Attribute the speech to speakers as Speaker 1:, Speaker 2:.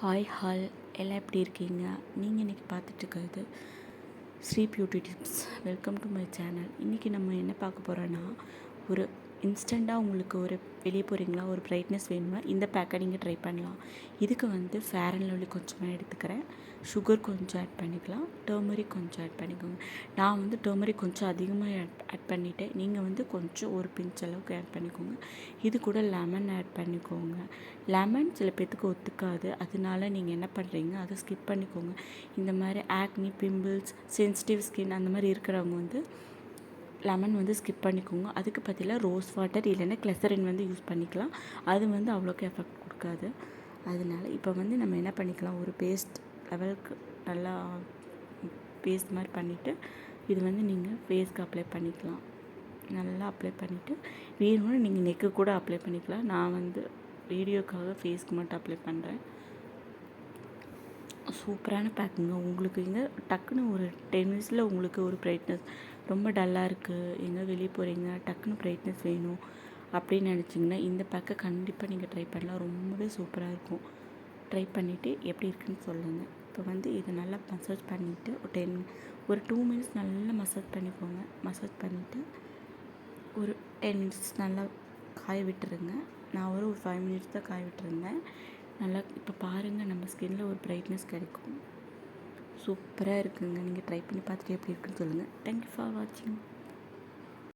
Speaker 1: Hi எல்லாம் எப்படி இருக்கீங்க? நீங்கள் இன்றைக்கி பார்த்துட்ருக்கிறது Sri beauty tips. Welcome to my channel. இன்றைக்கி நம்ம என்ன பார்க்க போகிறோன்னா, ஒரு இன்ஸ்டண்ட்டாக உங்களுக்கு ஒரு வெளியே போகிறீங்களா, ஒரு ப்ரைட்னஸ் வேணுமா, இந்த பேக்கை நீங்கள் ட்ரை பண்ணலாம். இதுக்கு வந்து ஃபேர் அண்ட் லவ்லி கொஞ்சமாக எடுத்துக்கிறேன், சுகர் கொஞ்சம் ஆட் பண்ணிக்கலாம், டர்மரிக் கொஞ்சம் ஆட் பண்ணிக்கோங்க. நான் வந்து டர்மரிக் கொஞ்சம் அதிகமாக ஆட் பண்ணிவிட்டேன். நீங்கள் வந்து கொஞ்சம் ஒரு பிஞ்ச் அளவுக்கு ஆட் பண்ணிக்கோங்க. இது கூட லெமன் ஆட் பண்ணிக்கோங்க. லெமன் சில பேர்த்துக்கு ஒத்துக்காது, அதனால நீங்கள் என்ன பண்ணுறீங்க, அதை ஸ்கிப் பண்ணிக்கோங்க. இந்த மாதிரி ஆக்னி, பிம்பிள்ஸ், சென்சிட்டிவ் ஸ்கின் அந்த மாதிரி இருக்கிறவங்க வந்து லெமன் வந்து ஸ்கிப் பண்ணிக்கோங்க. அதுக்கு பதிலாக ரோஸ் வாட்டர் இல்லைன்னா கிளெசரின் வந்து யூஸ் பண்ணிக்கலாம். அது வந்து அவ்வளோக்கு எஃபெக்ட் கொடுக்காது. அதனால இப்போ வந்து நம்ம என்ன பண்ணிக்கலாம், ஒரு பேஸ்ட் லெவலுக்கு நல்லா பேஸ்ட் மாதிரி பண்ணிவிட்டு இது வந்து நீங்கள் ஃபேஸ்க்கு அப்ளை பண்ணிக்கலாம். நல்லா அப்ளை பண்ணிவிட்டு வேணும்னு நீங்கள் நெக்கு கூட அப்ளை பண்ணிக்கலாம். நான் வந்து வீடியோக்காக ஃபேஸ்க்கு மட்டும் அப்ளை பண்ணுறேன். சூப்பரான பேக்குங்க. உங்களுக்கு இங்கே டக்குன்னு ஒரு 10 மினிட்ஸில் உங்களுக்கு ஒரு ப்ரைட்னஸ், ரொம்ப டல்லாக இருக்குது, எங்கே வெளியே போகிறீங்க, டக்குன்னு ப்ரைட்னஸ் வேணும் அப்படின்னு நினச்சிங்கன்னா இந்த பேக்கை கண்டிப்பாக நீங்கள் ட்ரை பண்ணலாம். ரொம்பவே சூப்பராக இருக்கும். ட்ரை பண்ணிவிட்டு எப்படி இருக்குன்னு சொல்லுங்கள். இப்போ வந்து இதை நல்லா மசாஜ் பண்ணிவிட்டு ஒரு 2 மினிட்ஸ் நல்லா மசாஜ் பண்ணிக்கோங்க. மசாஜ் பண்ணிவிட்டு ஒரு 10 மினிட்ஸ் நல்லா காய விட்டுருங்க. நான் ஒரு 5 மினிட்ஸ் தான் காய விட்டுருந்தேன். நல்லா இப்போ பாருங்கள், நம்ம ஸ்கின்னில் ஒரு ப்ரைட்னஸ் கிடைக்கும். சூப்பராக இருக்குங்க. நீங்கள் ட்ரை பண்ணி பார்த்துட்டு எப்படி இருக்குன்னு சொல்லுங்கள். தேங்க்யூ ஃபார் வாட்சிங்.